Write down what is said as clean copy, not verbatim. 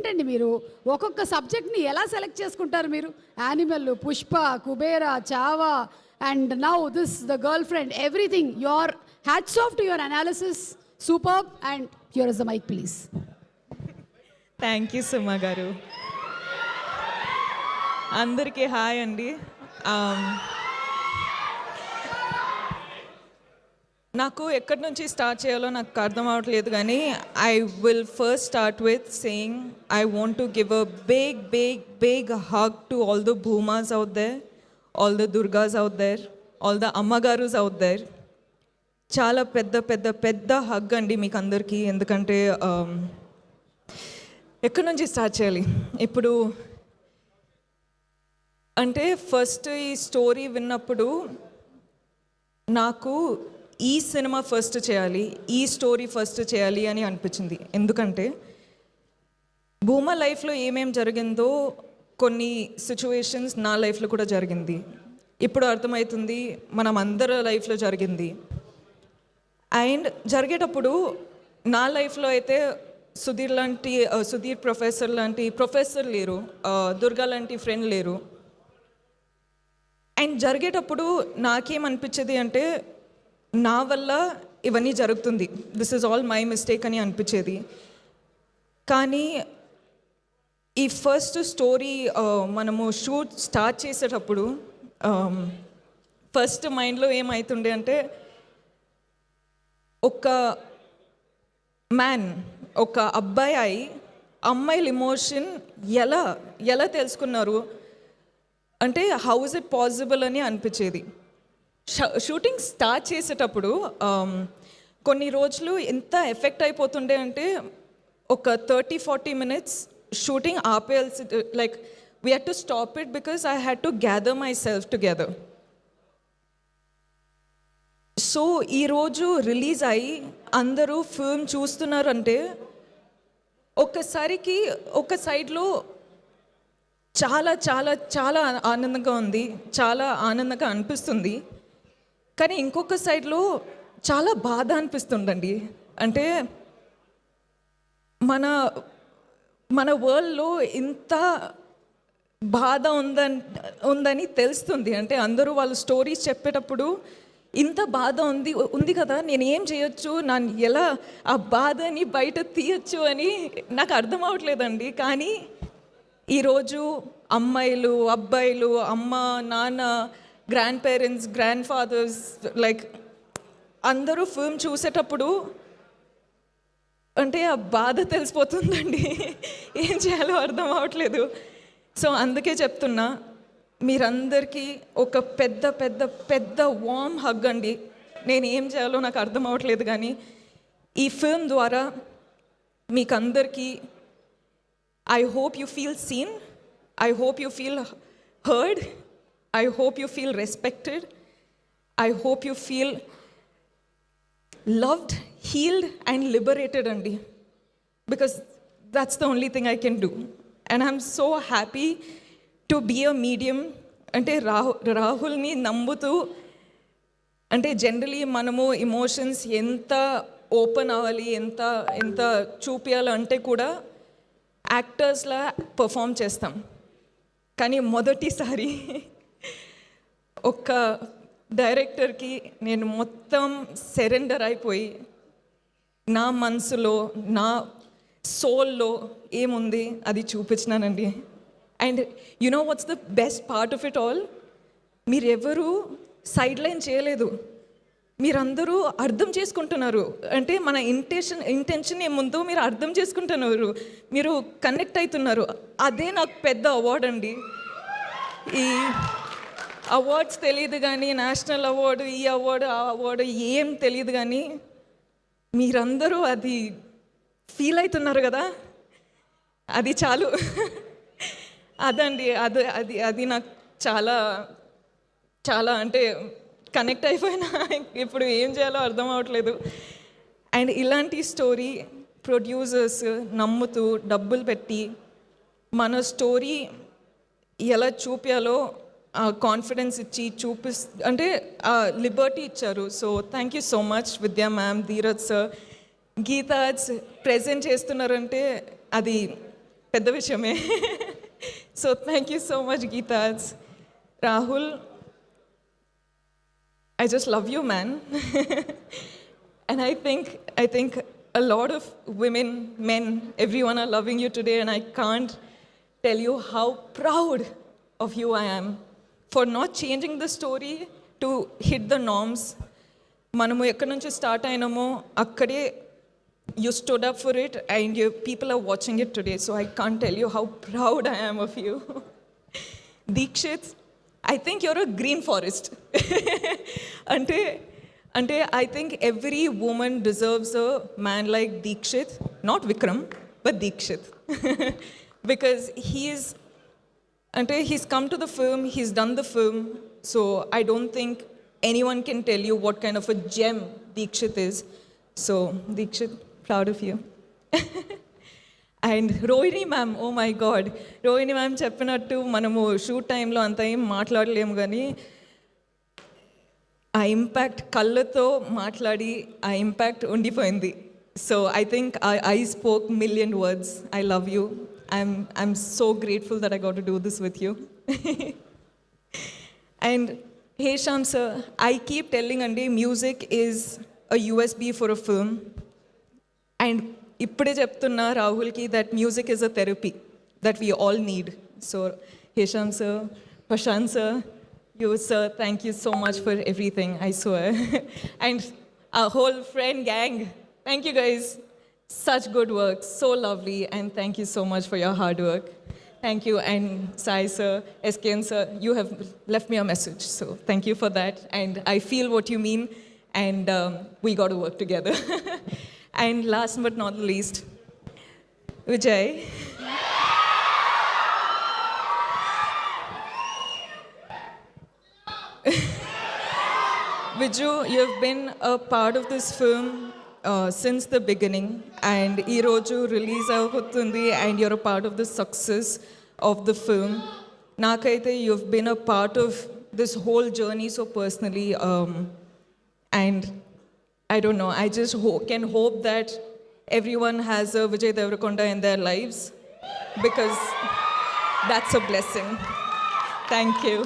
ఏంటండి మీరు ఒక్కొక్క సబ్జెక్ట్ని ఎలా సెలెక్ట్ చేసుకుంటారు మీరు? Animal, Pushpa, Kubera, Chhaava and now this the girlfriend, everything. Your hats off to your analysis, superb. And here is the mic please. Thank you Suma garu. అందరికీ హాయ్ అండి. నాకు ఎక్కడి నుంచి స్టార్ట్ చేయాలో నాకు అర్థం అవ్వట్లేదు, కానీ I will first start with saying I want to give a big big big hug to all the భూమాస్ అవుట్ దేర్, ఆల్ ద దుర్గాస్ అవుట్ దేర్, ఆల్ ద అమ్మగారుస్ అవుట్ దేర్. చాలా పెద్ద పెద్ద పెద్ద హగ్ అండి మీకు అందరికీ. ఎందుకంటే ఎక్కడి నుంచి స్టార్ట్ చేయాలి ఇప్పుడు అంటే, ఫస్ట్ ఈ స్టోరీ విన్నప్పుడు నాకు ఈ సినిమా ఫస్ట్ చేయాలి, ఈ స్టోరీ ఫస్ట్ చేయాలి అని అనిపించింది. ఎందుకంటే భూమా లైఫ్లో ఏమేం జరిగిందో కొన్ని సిచ్యువేషన్స్ నా లైఫ్లో కూడా జరిగింది. ఇప్పుడు అర్థమవుతుంది మనం అందరి లైఫ్లో జరిగింది. అండ్ జరిగేటప్పుడు నా లైఫ్లో అయితే సుధీర్ ప్రొఫెసర్ లాంటి ప్రొఫెసర్ లేరు, దుర్గా లాంటి ఫ్రెండ్ లేరు. అండ్ జరిగేటప్పుడు నాకేమనిపించేది అంటే, నా వల్ల ఇవన్నీ జరుగుతుంది, this is all my mistake అని అనిపించేది. కానీ ఈ ఫస్ట్ స్టోరీ మనము షూట్ స్టార్ట్ చేసేటప్పుడు ఫస్ట్ మైండ్లో ఏమవుతుండే అంటే, ఒక మ్యాన్, ఒక అబ్బాయి అమ్మాయిల ఎమోషన్ ఎలా తెలుసుకున్నారు అంటే, హౌ ఇస్ ఇట్ పాసిబుల్ అని అనిపించేది. షూటింగ్ స్టార్ట్ చేసేటప్పుడు కొన్ని రోజులు ఎంత ఎఫెక్ట్ అయిపోతుండే అంటే, ఒక 30-40 minutes షూటింగ్ ఆపేయాల్సి, like we had to stop it because I had to gather myself together. So ఈరోజు రిలీజ్ అయ్యి అందరూ ఫిల్మ్ చూస్తున్నారంటే, ఒక్కసారికి ఒక సైడ్లో చాలా చాలా చాలా ఆనందంగా ఉంది, చాలా ఆనందంగా అనిపిస్తుంది. కానీ ఇంకొక సైడ్లో చాలా బాధ అనిపిస్తుందండి. అంటే మన వరల్డ్లో ఇంత బాధ ఉందని తెలుస్తుంది. అంటే అందరూ వాళ్ళ స్టోరీస్ చెప్పేటప్పుడు ఇంత బాధ ఉంది కదా, నేను ఏం చేయొచ్చు, నన్ను ఎలా ఆ బాధని బయట తీయచ్చు అని నాకు అర్థం అవ్వట్లేదండి. కానీ ఈరోజు అమ్మాయిలు, అబ్బాయిలు, అమ్మ, నాన్న, grandparents, grandfathers, like అందరూ ఫిల్మ్ చూసేటప్పుడు అంటే ఆ బాధ తెలిసిపోతుందండి. ఏం చేయాలో అర్థం అవ్వట్లేదు. సో అందుకే చెప్తున్నా, మీరందరికీ ఒక పెద్ద పెద్ద పెద్ద వార్మ్ హగ్ అండి. నేను ఏం చేయాలో నాకు అర్థం అవ్వట్లేదు, కానీ ఈ ఫిల్మ్ ద్వారా మీకందరికీ I hope you feel seen, I hope you feel heard, I hope you feel respected, I hope you feel loved, healed and liberated andi, because that's the only thing I can do. And I'm so happy to be a medium. అంటే రాహుల్ని నమ్ముతూ, అంటే generally మనము emotions ఎంత open అవ్వాలి, ఎంత చూపించాలి అంటే కూడా యాక్టర్స్లా పర్ఫామ్ చేస్తాం. కానీ మొదటిసారి ఒక డైరెక్టర్కి నేను మొత్తం సరెండర్ అయిపోయి, నా మనసులో, నా సోల్లో ఏముంది అది చూపించినానండి. And you know what's the best part of it all, మీరెవరూ సైడ్ లైన్ చేయలేదు, మీరందరూ అర్థం చేసుకుంటున్నారు. అంటే మన ఇంటెన్షన్ ఏముందో మీరు అర్థం చేసుకుంటున్నారు, మీరు కనెక్ట్ అవుతున్నారు. అదే నాకు పెద్ద అవార్డ్ అండి. ఈ అవార్డ్స్ తెలియదు కానీ, నేషనల్ అవార్డు, ఈ అవార్డు, ఆ అవార్డు ఏం తెలియదు, కానీ మీరందరూ అది ఫీల్ అవుతున్నారు కదా, అది చాలు. అదండి, అది నాకు చాలా చాలా అంటే కనెక్ట్ అయిపోయినా ఇప్పుడు ఏం చేయాలో అర్థం అవ్వట్లేదు. అండ్ ఇలాంటి స్టోరీ ప్రొడ్యూసర్స్ నమ్ముతూ డబ్బులు పెట్టి మన స్టోరీ ఎలా చూపించాలో కాన్ఫిడెన్స్ ఇచ్చి అంటే లిబర్టీ ఇచ్చారు. So thank you so much Vidya ma'am, Dheeraj sir, Geetha present చేస్తున్నారంటే అది పెద్ద విషయమే. So thank you so much గీతాజ్. Rahul, I just love you, man. And I think a lot of women, men, everyone are loving you today, and I can't tell you how proud of you I am for not changing the story to hit the norms. మనము ఎక్కడి నుంచి start అయినామో అక్కడే you stood up for it, and people are watching it today. So I can't tell you how proud I am of you. Deekshit, I think you're a green forest. అంటే I think every woman deserves a man like Deekshit, not Vikram, but Deekshit. Because he's come to the film, he's done the film, so I don't think anyone can tell you what kind of a gem Deekshit is. So Deekshit, proud of you. And Rohini ma'am, oh my God, Rohini ma'am చెప్పినట్టు మనము shoot టైంలో అంత ఏం మాట్లాడలేము, కానీ ఆ impact కళ్ళతో మాట్లాడి ఆ ఇంపాక్ట్ ఉండిపోయింది. So I think I spoke million words. I love you. I'm so grateful that I got to do this with you. And Hesham sir, I keep telling అండి, music is a USB for a film. And ఇప్పుడే చెప్తున్నా రాహుల్కి that music is a therapy that we all need. So Hesham sir, Prashanth sir, you sir, thank you so much for everything, I swear. And our whole friend gang, thank you guys. Such good work, so lovely, and thank you so much for your hard work. Thank you. And Sai sir, SKN sir, you have left me a message, so thank you for that. And I feel what you mean, and we got to work together. And last but not least, Vijay. Viju, you have been a part of this film since the beginning, and ee roju release avutundi, and you're a part of the success of the film. Nakaithe you've been a part of this whole journey so personally, and I don't know, I just can hope that everyone has a Vijay Deverakonda in their lives, because that's a blessing. Thank you.